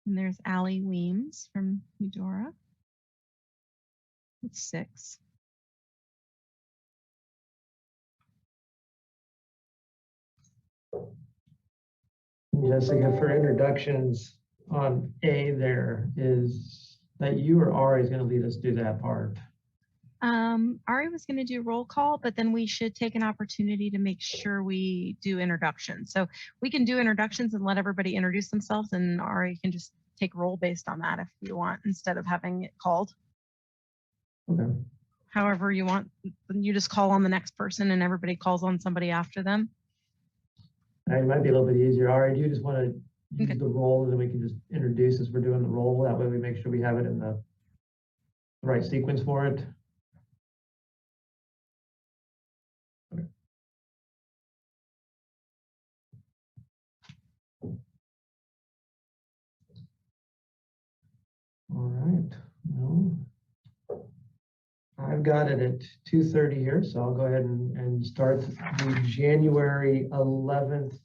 And there's Allie Weems from Eudora. It's 6. Jessica, for introductions on A, there is that you or Ari is going to lead us through that part. Ari was going to do roll call, but then we should take an opportunity to make sure we do introductions. So we can do introductions and let everybody introduce themselves, and Ari can just take roll based on that if you want, instead of having it called. Okay. However you want, you just call on the next person and everybody calls on somebody after them. It might be a little bit easier. Ari, do you just want to use the roll and then we can just introduce as we're doing the roll? That way we make sure we have it in the right sequence for it. Okay. All right. Well, I've got it at 2:30 here, so I'll go ahead and start the January 11th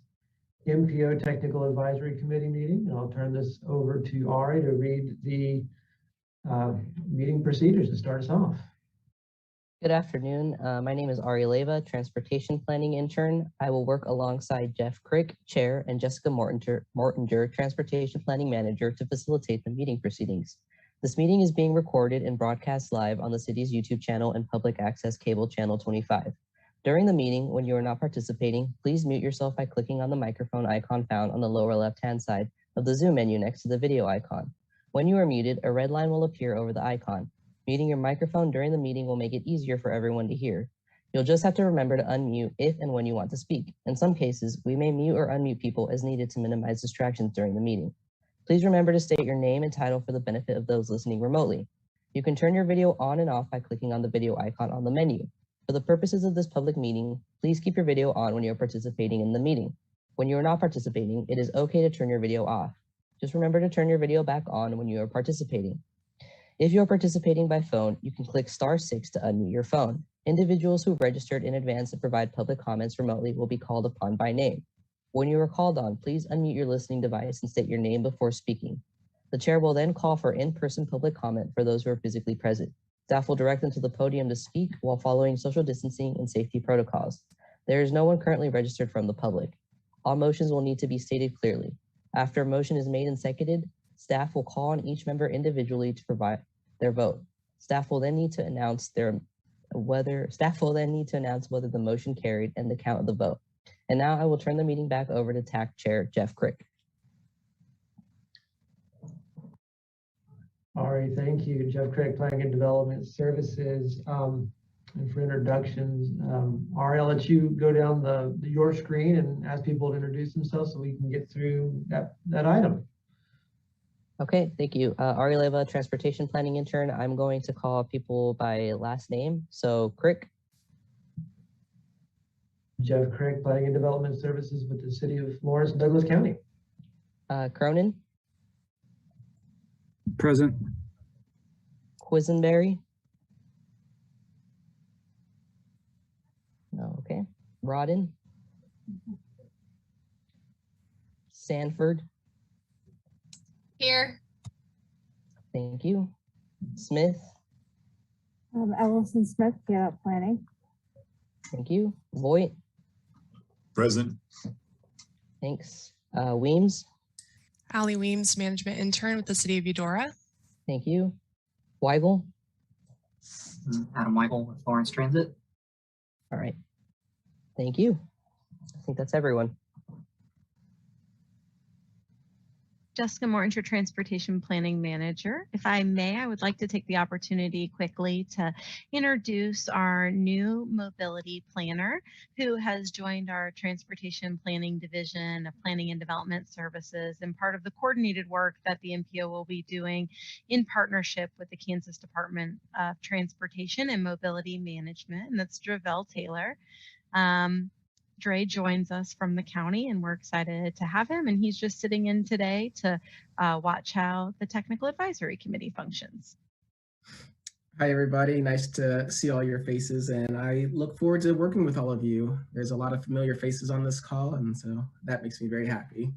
MPO Technical Advisory Committee meeting. And I'll turn this over to Ari to read the meeting procedures to start us off. Good afternoon. My name is Ari Leva, Transportation Planning Intern. I will work alongside Jeff Crick, Chair, and Jessica Mortinger, Transportation Planning Manager, to facilitate the meeting proceedings. This meeting is being recorded and broadcast live on the city's YouTube channel and public access cable channel 25. During the meeting, when you are not participating, please mute yourself by clicking on the microphone icon found on the lower left-hand side of the Zoom menu next to the video icon. When you are muted, a red line will appear over the icon. Muting your microphone during the meeting will make it easier for everyone to hear. You'll just have to remember to unmute if and when you want to speak. In some cases, we may mute or unmute people as needed to minimize distractions during the meeting. Please remember to state your name and title for the benefit of those listening remotely. You can turn your video on and off by clicking on the video icon on the menu. For the purposes of this public meeting, please keep your video on when you're participating in the meeting. When you are not participating, it is okay to turn your video off. Just remember to turn your video back on when you are participating. If you are participating by phone, you can click *6 to unmute your phone. Individuals who registered in advance to provide public comments remotely will be called upon by name. When you are called on, please unmute your listening device and state your name before speaking. The chair will then call for in-person public comment for those who are physically present. Staff will direct them to the podium to speak while following social distancing and safety protocols. There is no one currently registered from the public. All motions will need to be stated clearly. After a motion is made and seconded, staff will call on each member individually to provide their vote. Staff will then need to announce whether the motion carried and the count of the vote. And now I will turn the meeting back over to TAC Chair Jeff Crick. Ari, thank you. Jeff Craig, Planning and Development Services. And for introductions, Ari, I'll let you go down your screen and ask people to introduce themselves so we can get through that item. Okay, thank you. Ari Leva, Transportation Planning Intern. I'm going to call people by last name. So Crick. Jeff Craig, Planning and Development Services with the City of Lawrence and Douglas County. Cronin. Present. Quisenberry. No, okay. Rodden. Sanford. Here. Thank you. Smith. Ellison Smith, Kdot Planning. Thank you. Voigt. Present. Thanks. Weems. Allie Weems, Management Intern with the City of Eudora. Thank you. Weigel. Adam Weigel with Lawrence Transit. All right. Thank you. I think that's everyone. Jessica Mortinger, Transportation Planning Manager. If I may, I would like to take the opportunity quickly to introduce our new mobility planner who has joined our Transportation Planning Division of Planning and Development Services and part of the coordinated work that the MPO will be doing in partnership with the Kansas Department of Transportation and Mobility Management, and that's Dravell Taylor. Dre joins us from the county and we're excited to have him, and he's just sitting in today to watch how the Technical Advisory Committee functions. Hi everybody, nice to see all your faces, and I look forward to working with all of you. There's a lot of familiar faces on this call, and so that makes me very happy.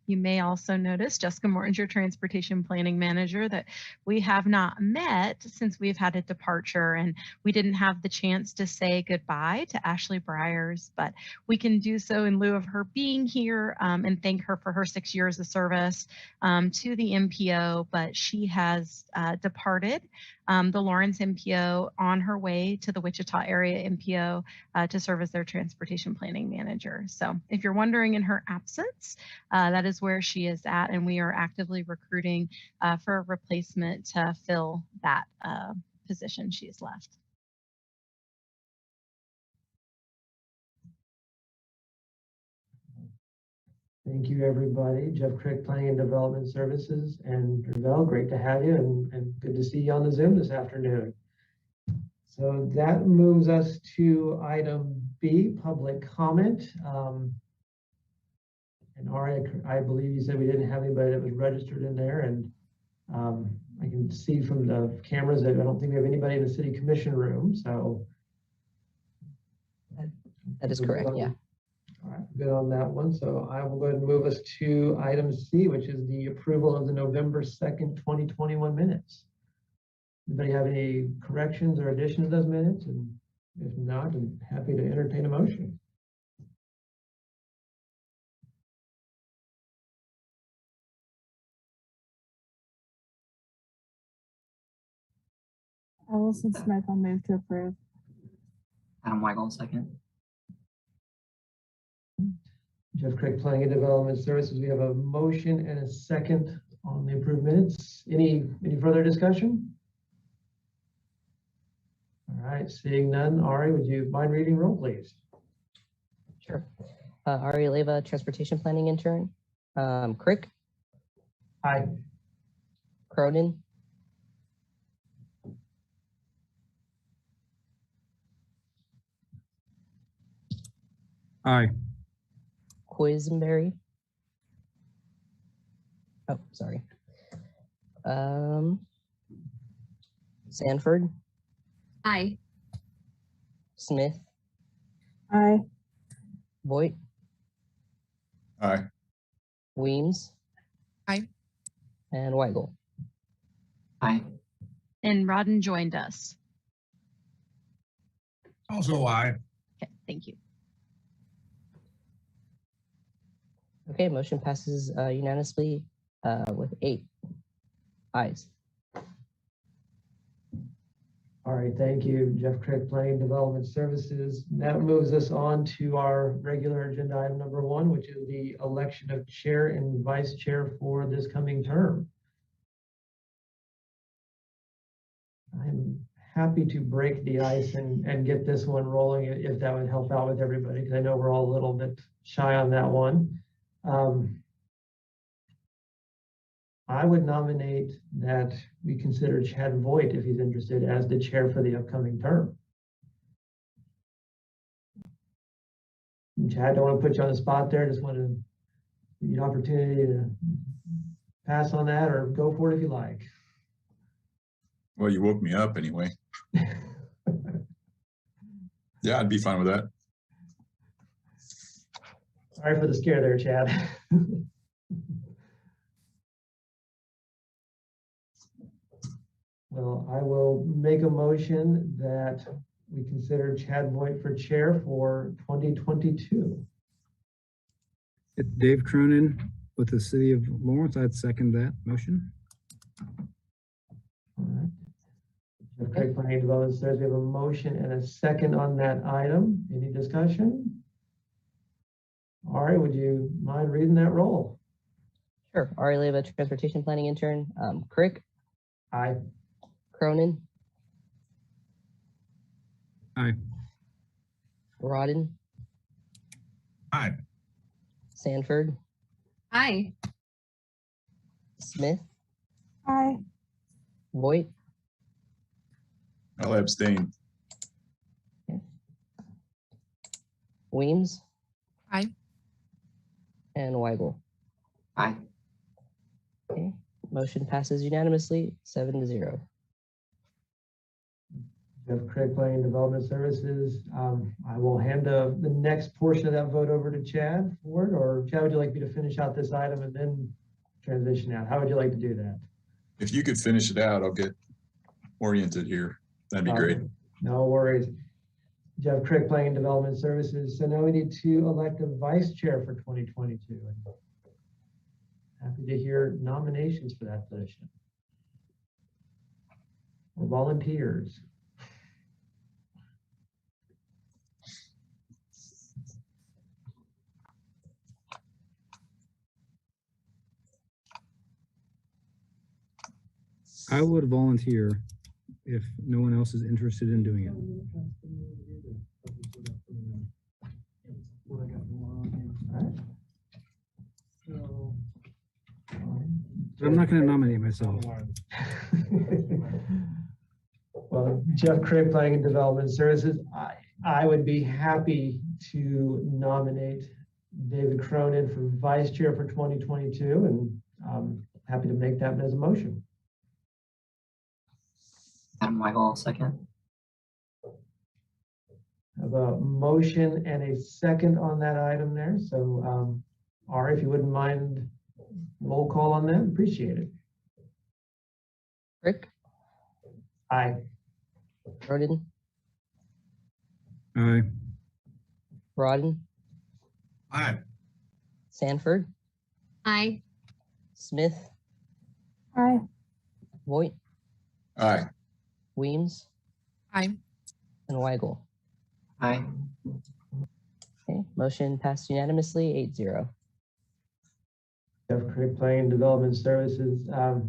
You may also notice, Jessica Mortinger, Transportation Planning Manager, that we have not met since we've had a departure, and we didn't have the chance to say goodbye to Ashley Briers, but we can do so in lieu of her being here, and thank her for her 6 years of service to the MPO, but she has departed the Lawrence MPO on her way to the Wichita area MPO to serve as their Transportation Planning Manager. So if you're wondering in her absence, that is where she is at, and we are actively recruiting for a replacement to fill that position she has left. Thank you, everybody. Jeff Crick, Planning and Development Services, and Ravel, great to have you, and good to see you on the Zoom this afternoon. So that moves us to item B, public comment. And Ari, I believe you said we didn't have anybody that was registered in there, and I can see from the cameras that I don't think we have anybody in the city commission room, so. That is correct, yeah. All right, good on that one. So I will go ahead and move us to item C, which is the approval of the November 2nd, 2021 minutes. Anybody have any corrections or additions to those minutes? And if not, I'm happy to entertain a motion. Allison Smith, I'll move to approve. Adam Weigel, second. Jeff Crick, Planning and Development Services. We have a motion and a second on the approved minutes. Any further discussion? All right, seeing none. Ari, would you mind reading roll, please? Sure. Ari Leva, Transportation Planning Intern. Crick, Aye. Cronin, Aye. Quisenberry. Oh, sorry. Sanford, Aye. Smith, Aye. Voigt, Aye. Weems. Aye. And Weigel. Aye. And Rodden joined us. Also aye. Okay, thank you. Okay, motion passes unanimously with 8 ayes. All right, thank you, Jeff Crick, Planning and Development Services. That moves us on to our regular agenda item number 1, which is the election of chair and vice chair for this coming term. I'm happy to break the ice and get this one rolling if that would help out with everybody, because I know we're all a little bit shy on that one. I would nominate that we consider Chad Voigt, if he's interested, as the chair for the upcoming term. And Chad, don't want to put you on the spot there. Just want to give you an opportunity to pass on that or go for it if you like. Well, you woke me up anyway. Yeah, I'd be fine with that. Sorry for the scare there, Chad. Well, I will make a motion that we consider Chad Voigt for chair for 2022. It's Dave Cronin with the city of Lawrence. I'd second that motion. All right. Jeff Craig, Planning and Development says we have a motion and a second on that item. Any discussion? All right, would you mind reading that roll? Sure. Ari Leva, Transportation Planning Intern. Crick, Aye. Cronin, Aye. Rodden, Aye. Sanford, Aye. Smith, Aye. Voigt, I'll abstain. Weems. Aye. And Weigel. Aye. Okay. Motion passes unanimously, 7-0. Jeff Craig, Planning and Development Services. I will hand the next portion of that vote over to Chad Ford, or Chad, would you like me to finish out this item and then transition out? How would you like to do that? If you could finish it out, I'll get oriented here. That'd be great. No worries. Jeff Craig, Planning and Development Services. So now we need to elect a vice chair for 2022. And happy to hear nominations for that position. Or volunteers. I would volunteer if no one else is interested in doing it. But I'm not going to nominate myself. Well, Jeff Craig, Planning and Development Services, I would be happy to nominate David Cronin for vice chair for 2022, and happy to make that as a motion. Adam Weigel, second. I have a motion and a second on that item there. So, Ari, if you wouldn't mind, roll call on that, appreciate it. Crick, Aye. Cronin, Aye. Rodden, Aye. Sanford, Aye. Smith, Aye. Voigt, Aye. Weems, Aye. and Weigel. Aye. Okay, motion passed unanimously, 8-0. Jeff Craig, Planning and Development Services. I'll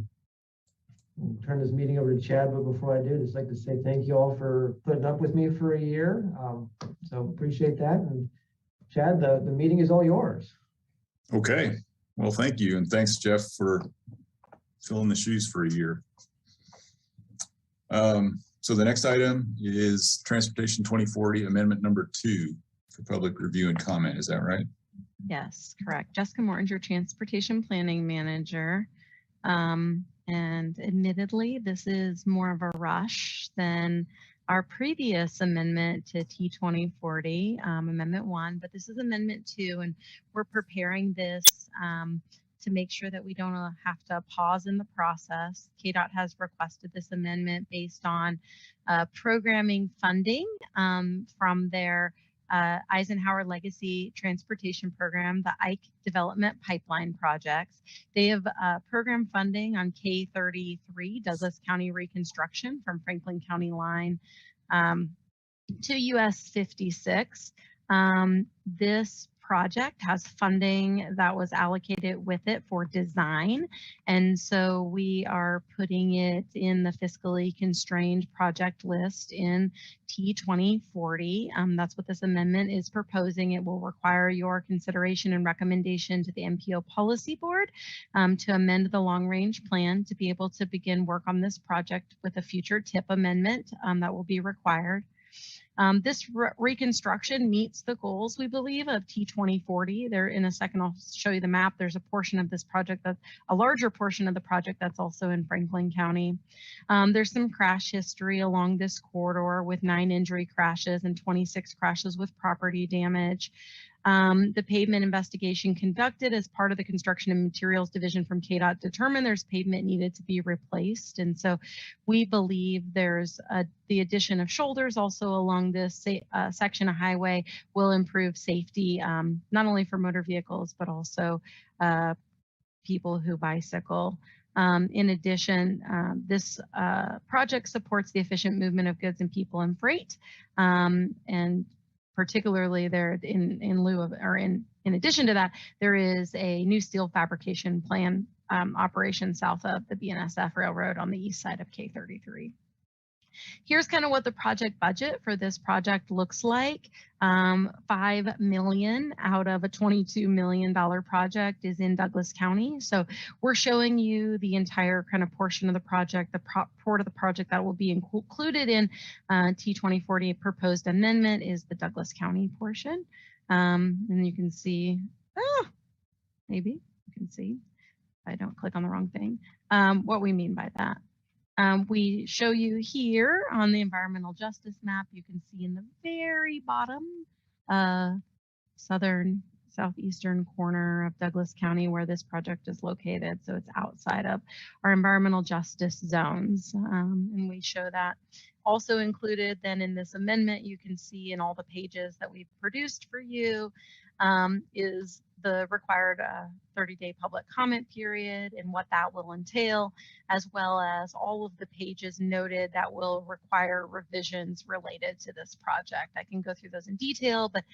turn this meeting over to Chad, but before I do, I'd just like to say thank you all for putting up with me for a year. So appreciate that. And Chad, the meeting is all yours. Okay. Well, thank you. And thanks, Jeff, for filling the shoes for a year. So the next item is Transportation 2040 Amendment Number 2 for public review and comment. Is that right? Yes, correct. Jessica Mortinger, Transportation Planning Manager. And admittedly, this is more of a rush than our previous amendment to T2040, Amendment 1, but this is Amendment 2, and we're preparing this to make sure that we don't have to pause in the process. Kdot has requested this amendment based on programming funding from their Eisenhower Legacy Transportation Program, the Ike Development Pipeline Projects. They have program funding on K33, Douglas County Reconstruction from Franklin County Line to US 56. This project has funding that was allocated with it for design. And so we are putting it in the fiscally constrained project list in T2040. That's what this amendment is proposing. It will require your consideration and recommendation to the MPO Policy Board to amend the long range plan to be able to begin work on this project with a future TIP amendment that will be required. This reconstruction meets the goals, we believe, of T2040. There, in a second, I'll show you the map. There's a portion of this project, that's a larger portion of the project that's also in Franklin County. There's some crash history along this corridor with 9 injury crashes and 26 crashes with property damage. The pavement investigation conducted as part of the Construction and Materials Division from Kdot determined there's pavement needed to be replaced. And so we believe there's the addition of shoulders also along this section of highway will improve safety, not only for motor vehicles, but also people who bicycle. In addition, this project supports the efficient movement of goods and people and freight, and particularly there in lieu of, or in addition to that, there is a new steel fabrication plant operation south of the BNSF Railroad on the east side of K33. Here's kind of what the project budget for this project looks like. $5 million out of a $22 million project is in Douglas County. So we're showing you the entire kind of portion of the project, the part of the project that will be included in T2040 proposed amendment is the Douglas County portion. And you can see, maybe you can see, if I don't click on the wrong thing, what we mean by that. We show you here on the environmental justice map, you can see in the very bottom southeastern corner of Douglas County where this project is located. So it's outside of our environmental justice zones. And we show that also included then in this amendment. You can see in all the pages that we've produced for you is the required 30-day public comment period and what that will entail, as well as all of the pages noted that will require revisions related to this project. I can go through those in detail, but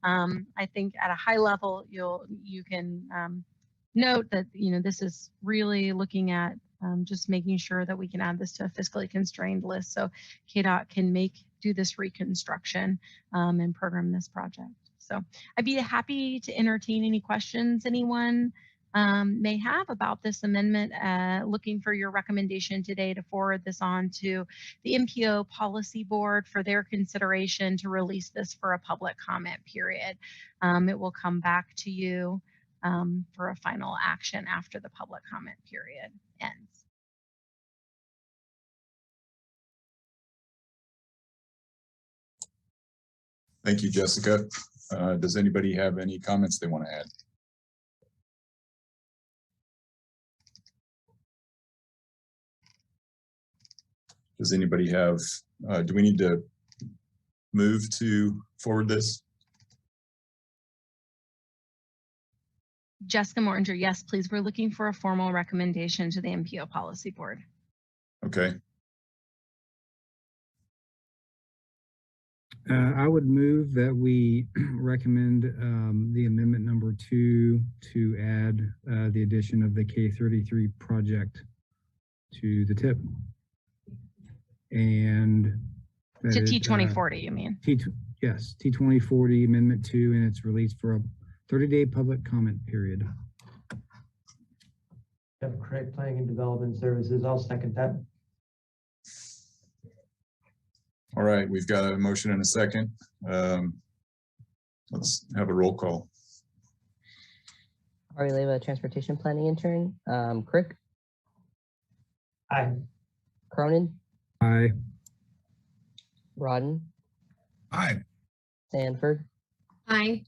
I think at a high level, you can note that this is really looking at just making sure that we can add this to a fiscally constrained list so Kdot can do this reconstruction and program this project. So I'd be happy to entertain any questions anyone may have about this amendment, looking for your recommendation today to forward this on to the MPO policy board for their consideration to release this for a public comment period. It will come back to you for a final action after the public comment period ends. Thank you, Jessica. Does anybody have any comments they want to add? Does anybody have, do we need to move to forward this? Jessica Mortinger, yes, please. We're looking for a formal recommendation to the MPO policy board. Okay. I would move that we recommend the amendment number 2 to add the addition of the K33 project to the tip. And To T2040, you mean? Yes, T2040 Amendment 2, and it's released for a 30-day public comment period. Jeff Craig, Planning and Development Services. I'll second that. All right, we've got a motion and a second. Let's have a roll call. Ari Leva, Transportation Planning Intern. Crick, Aye. Cronin, Aye. Rodden, Aye. Sanford, Aye.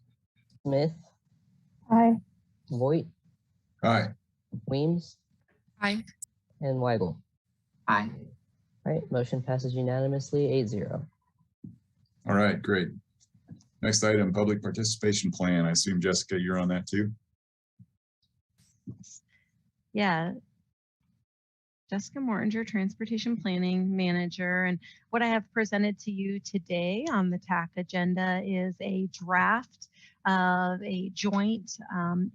Smith, Aye. Voigt, Aye. Aye. Weems, and Weigel. Aye. All right, motion passes unanimously 8-0. All right, great. Next item, public participation plan. I assume, Jessica, you're on that too? Yeah. Jessica Mortinger, Transportation Planning Manager. And what I have presented to you today on the TAC agenda is a draft of a joint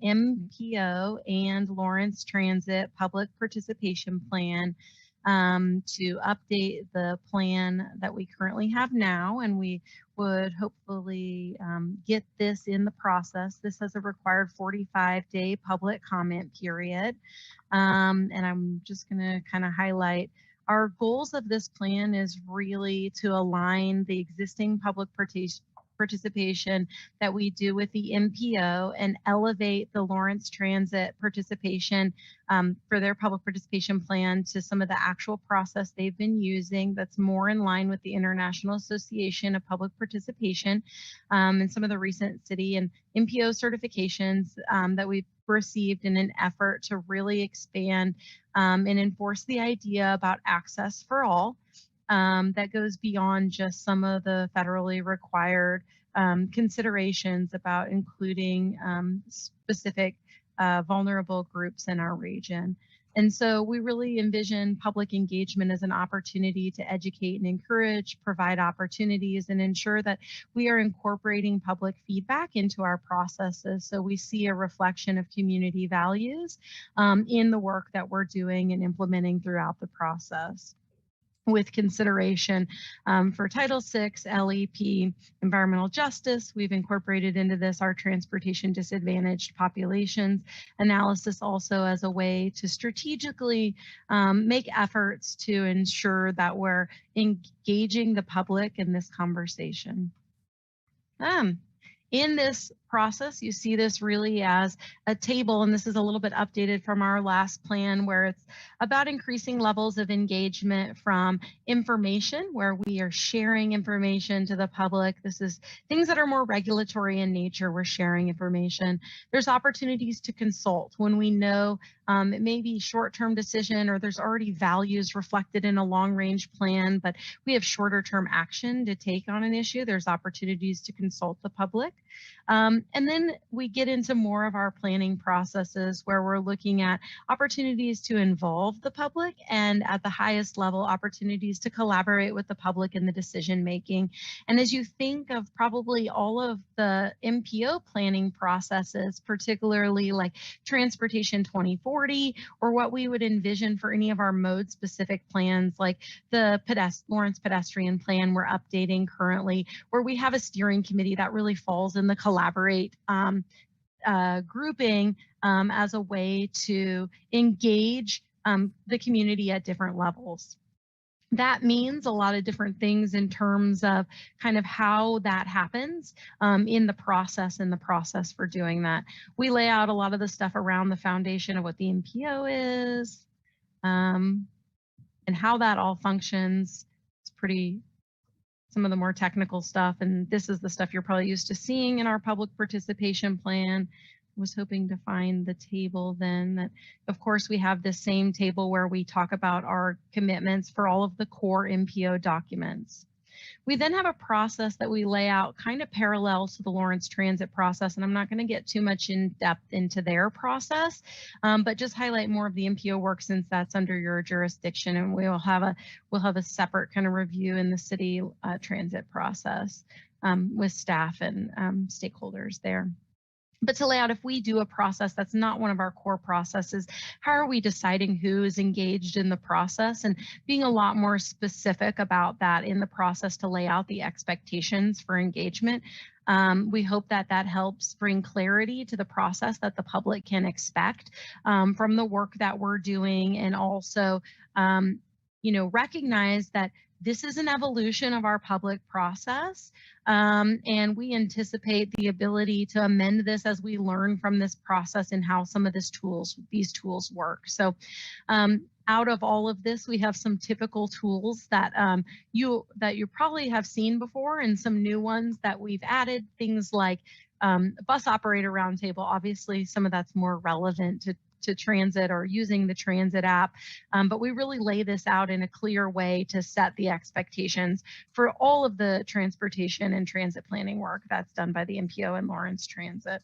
MPO and Lawrence Transit public participation plan to update the plan that we currently have now, and we would hopefully get this in the process. This has a required 45-day public comment period, and I'm just going to kind of highlight our goals of this plan is really to align the existing public participation that we do with the MPO and elevate the Lawrence Transit participation for their public participation plan to some of the actual process they've been using that's more in line with the International Association of Public Participation and some of the recent city and MPO certifications that we've received in an effort to really expand and enforce the idea about access for all. That goes beyond just some of the federally required considerations about including specific vulnerable groups in our region. And so we really envision public engagement as an opportunity to educate and encourage, provide opportunities, and ensure that we are incorporating public feedback into our processes so we see a reflection of community values in the work that we're doing and implementing throughout the process. With consideration for Title VI, LEP, environmental justice, we've incorporated into this our transportation disadvantaged populations analysis also as a way to strategically make efforts to ensure that we're engaging the public in this conversation. In this process. You see this really as a table, and this is a little bit updated from our last plan, where it's about increasing levels of engagement from information, where we are sharing information to the public. This is things that are more regulatory in nature. We're sharing information. There's opportunities to consult when we know it may be short-term decision, or there's already values reflected in a long-range plan, but we have shorter-term action to take on an issue. There's opportunities to consult the public. And then we get into more of our planning processes, where we're looking at opportunities to involve the public, and at the highest level, opportunities to collaborate with the public in the decision making. And as you think of probably all of the MPO planning processes, particularly like Transportation 2040, or what we would envision for any of our mode specific plans, like the Lawrence Pedestrian Plan we're updating currently, where we have a steering committee that really falls in the collaborate grouping as a way to engage the community at different levels. That means a lot of different things in terms of kind of how that happens in the process for doing that. We lay out a lot of the stuff around the foundation of what the MPO is and how that all functions. It's pretty, some of the more technical stuff, and this is the stuff you're probably used to seeing in our public participation plan. Was hoping to find the table then. That, of course, we have the same table where we talk about our commitments for all of the core MPO documents. We then have a process that we lay out kind of parallel to the Lawrence Transit process, and I'm not going to get too much in depth into their process, but just highlight more of the MPO work since that's under your jurisdiction, and we'll have a separate kind of review in the city transit process with staff and stakeholders there. But to lay out, if we do a process that's not one of our core processes, how are we deciding who is engaged in the process, and being a lot more specific about that in the process to lay out the expectations for engagement. We hope that that helps bring clarity to the process that the public can expect from the work that we're doing, and also recognize that this is an evolution of our public process, and we anticipate the ability to amend this as we learn from this process and how some of these tools work. So out of all of this, we have some typical tools that you probably have seen before, and some new ones that we've added, things like bus operator roundtable. Obviously, some of that's more relevant to transit or using the transit app, but we really lay this out in a clear way to set the expectations for all of the transportation and transit planning work that's done by the MPO and Lawrence Transit.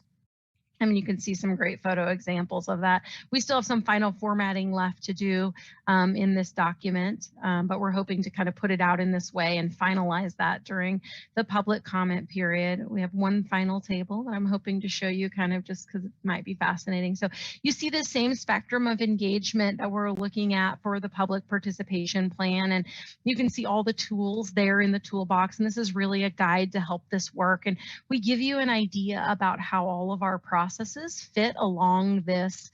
I mean, you can see some great photo examples of that. We still have some final formatting left to do in this document, but we're hoping to kind of put it out in this way and finalize that during the public comment period. We have one final table that I'm hoping to show you, kind of just because it might be fascinating. So you see the same spectrum of engagement that we're looking at for the public participation plan, and you can see all the tools there in the toolbox, and this is really a guide to help this work. And we give you an idea about how all of our processes fit along this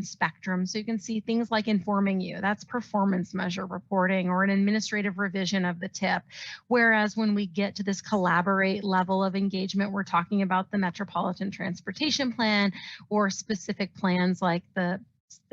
spectrum. So you can see things like informing you, that's performance measure reporting or an administrative revision of the TIP. Whereas when we get to this collaborate level of engagement, we're talking about the Metropolitan Transportation Plan or specific plans like the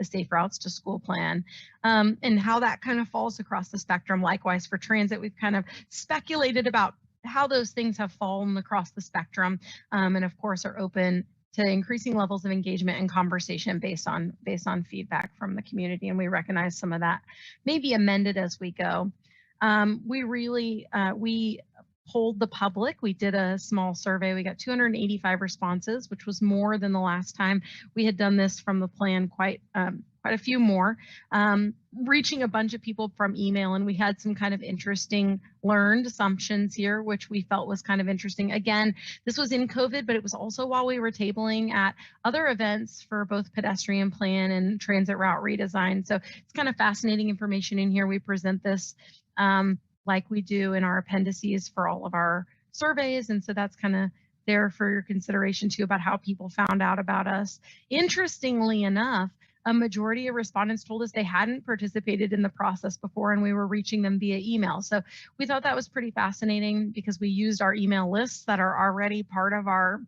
Safe Routes to School plan, and how that kind of falls across the spectrum. Likewise for transit, we've kind of speculated about how those things have fallen across the spectrum, and of course are open to increasing levels of engagement and conversation based on feedback from the community. And we recognize some of that may be amended as we go. We polled the public. We did a small survey. We got 285 responses, which was more than the last time we had done this from the plan, quite a few more, reaching a bunch of people from email. And we had some kind of interesting learned assumptions here, which we felt was kind of interesting. Again, this was in COVID, but it was also while we were tabling at other events for both pedestrian plan and transit route redesign. So it's kind of fascinating information in here. We present this like we do in our appendices for all of our surveys. And so that's kind of there for your consideration too, about how people found out about us. Interestingly enough, a majority of respondents told us they hadn't participated in the process before, and we were reaching them via email. So we thought that was pretty fascinating because we used our email lists that are already part of our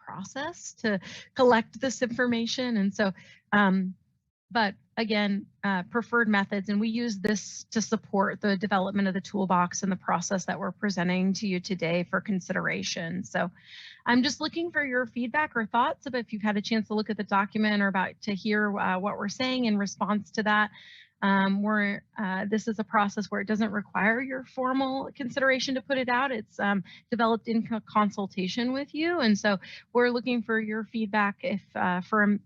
process to collect this information. And so, but again, preferred methods, and we use this to support the development of the toolbox and the process that we're presenting to you today for consideration. So I'm just looking for your feedback or thoughts about if you've had a chance to look at the document or about to hear what we're saying in response to that. This is a process where it doesn't require your formal consideration to put it out. It's developed in consultation with you. And so we're looking for your feedback if for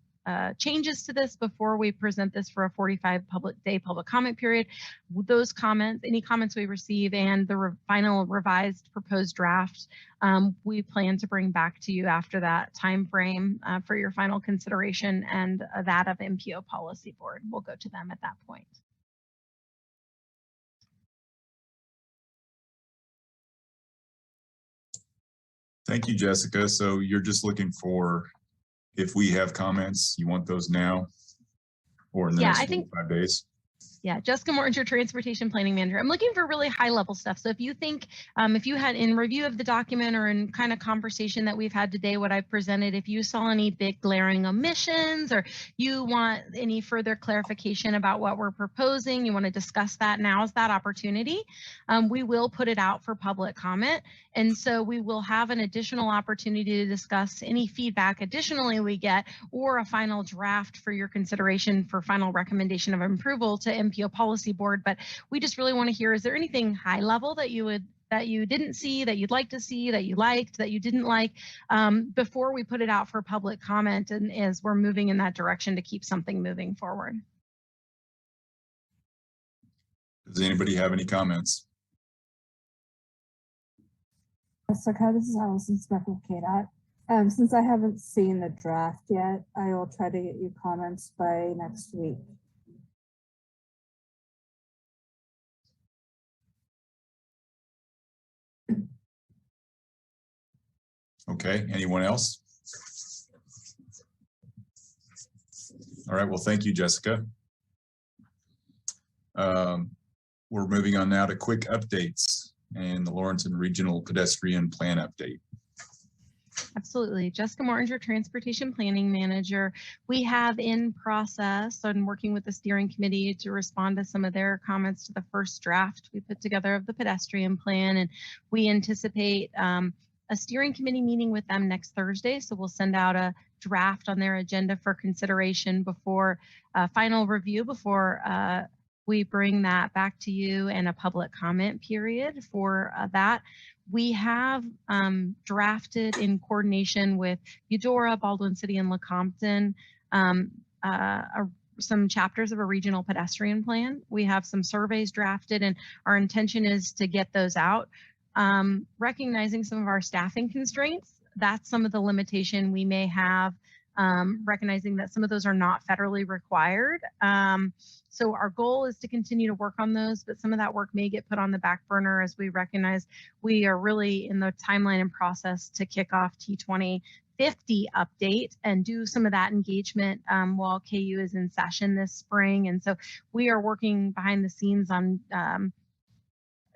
changes to this before we present this for a 45 day public comment period. Those comments, any comments we receive, and the final revised proposed draft, we plan to bring back to you after that time frame for your final consideration, and that of MPO Policy Board. We'll go to them at that point. Thank you, Jessica. So you're just looking for, if we have comments, you want those now or in the next 45 days? Yeah, Jessica Morton's your transportation planning manager. I'm looking for really high level stuff. So if you think, if you had in review of the document or in kind of conversation that we've had today, what I've presented, if you saw any big glaring omissions or you want any further clarification about what we're proposing, you want to discuss that, now's that opportunity. We will put it out for public comment. And so we will have an additional opportunity to discuss any feedback additionally we get, or a final draft for your consideration for final recommendation of approval to MPO Policy Board. But we just really want to hear, is there anything high level that you didn't see, that you'd like to see, that you liked, that you didn't like, before we put it out for public comment, and as we're moving in that direction to keep something moving forward. Does anybody have any comments? Jessica, this is Allison Smith with Kdot. Since I haven't seen the draft yet, I will try to get you comments by next week. Okay, anyone else? All right, well, thank you, Jessica. We're moving on now to quick updates and the Lawrence Regional Pedestrian Plan update. Absolutely. Jessica Morton's your transportation planning manager. We have in process and working with the steering committee to respond to some of their comments to the first draft we put together of the pedestrian plan. And we anticipate a steering committee meeting with them next Thursday. So we'll send out a draft on their agenda for consideration before final review, before we bring that back to you, and a public comment period for that. We have drafted in coordination with Eudora, Baldwin City, and Lecompton some chapters of a regional pedestrian plan. We have some surveys drafted, and our intention is to get those out. Recognizing some of our staffing constraints, that's some of the limitation we may have, recognizing that some of those are not federally required. So our goal is to continue to work on those, but some of that work may get put on the back burner as we recognize we are really in the timeline and process to kick off T2040 update and do some of that engagement while KU is in session this spring. And so we are working behind the scenes on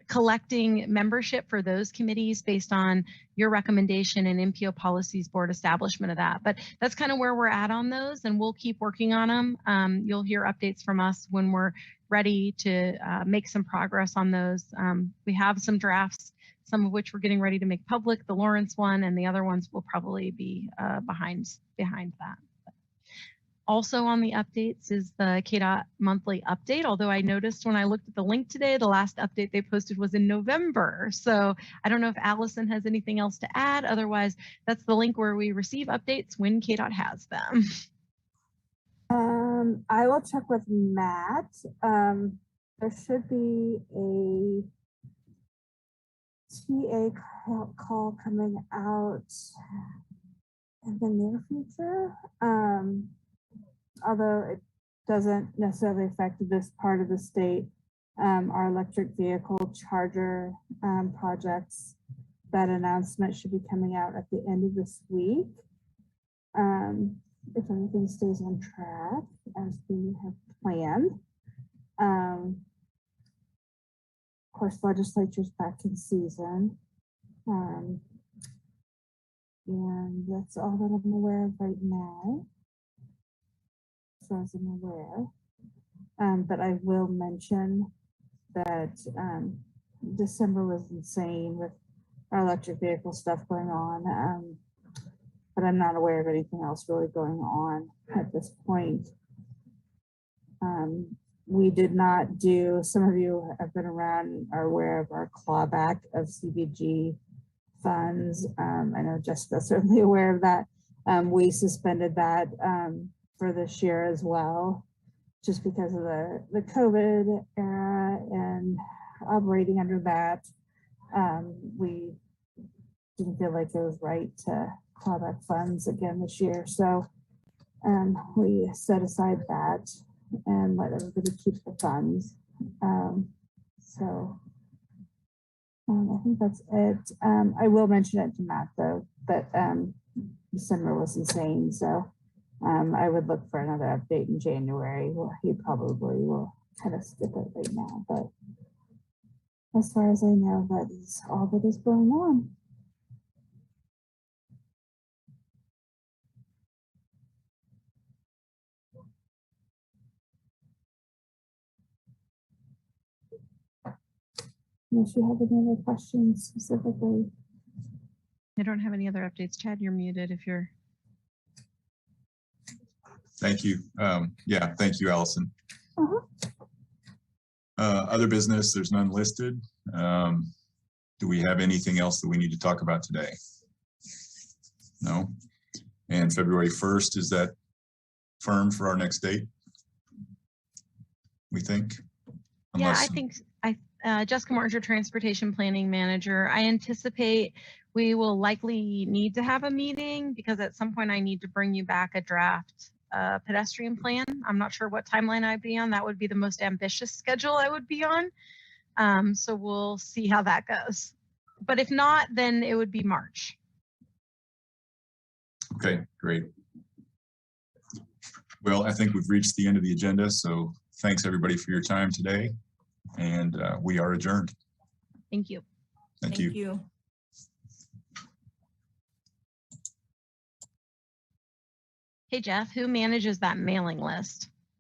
collecting membership for those committees based on your recommendation and MPO Policies Board establishment of that. But that's kind of where we're at on those, and we'll keep working on them. You'll hear updates from us when we're ready to make some progress on those. We have some drafts, some of which we're getting ready to make public, the Lawrence one, and the other ones will probably be behind that. Also on the updates is the Kdot monthly update, although I noticed when I looked at the link today, the last update they posted was in November. So I don't know if Allison has anything else to add. Otherwise, that's the link where we receive updates when Kdot has them. I will check with Matt. There should be a TA call coming out in the near future. Although it doesn't necessarily affect this part of the state, our electric vehicle charger projects, that announcement should be coming out at the end of this week. If everything stays on track as we have planned. Of course, legislature's back in season. And that's all that I'm aware of right now, as far as I'm aware. But I will mention that December was insane with our electric vehicle stuff going on. But I'm not aware of anything else really going on at this point. We did not do, some of you have been around, are aware of our clawback of CBG funds. I know Jessica's certainly aware of that. We suspended that for this year as well, just because of the COVID era and operating under that. We didn't feel like it was right to claw back funds again this year. So we set aside that and let everybody keep the funds. I think that's it. I will mention it to Matt though, that December was insane. So I would look for another update in January. Well, he probably will kind of skip it right now, but as far as I know, that is all that is going on. Unless you have any other questions specifically. I don't have any other updates. Chad, you're muted if you're. Thank you. Yeah, thank you, Allison. Other business, there's none listed. Do we have anything else that we need to talk about today? No. And February 1st, is that firm for our next date? We think? Yeah, I think Jessica Mortinger, Transportation Planning Manager. I anticipate we will likely need to have a meeting because at some point I need to bring you back a draft pedestrian plan. I'm not sure what timeline I'd be on. That would be the most ambitious schedule I would be on. So we'll see how that goes. But if not, then it would be March. Okay, great. Well, I think we've reached the end of the agenda. So thanks everybody for your time today. And we are adjourned. Thank you. Thank you. Hey, Jeff, who manages that mailing list?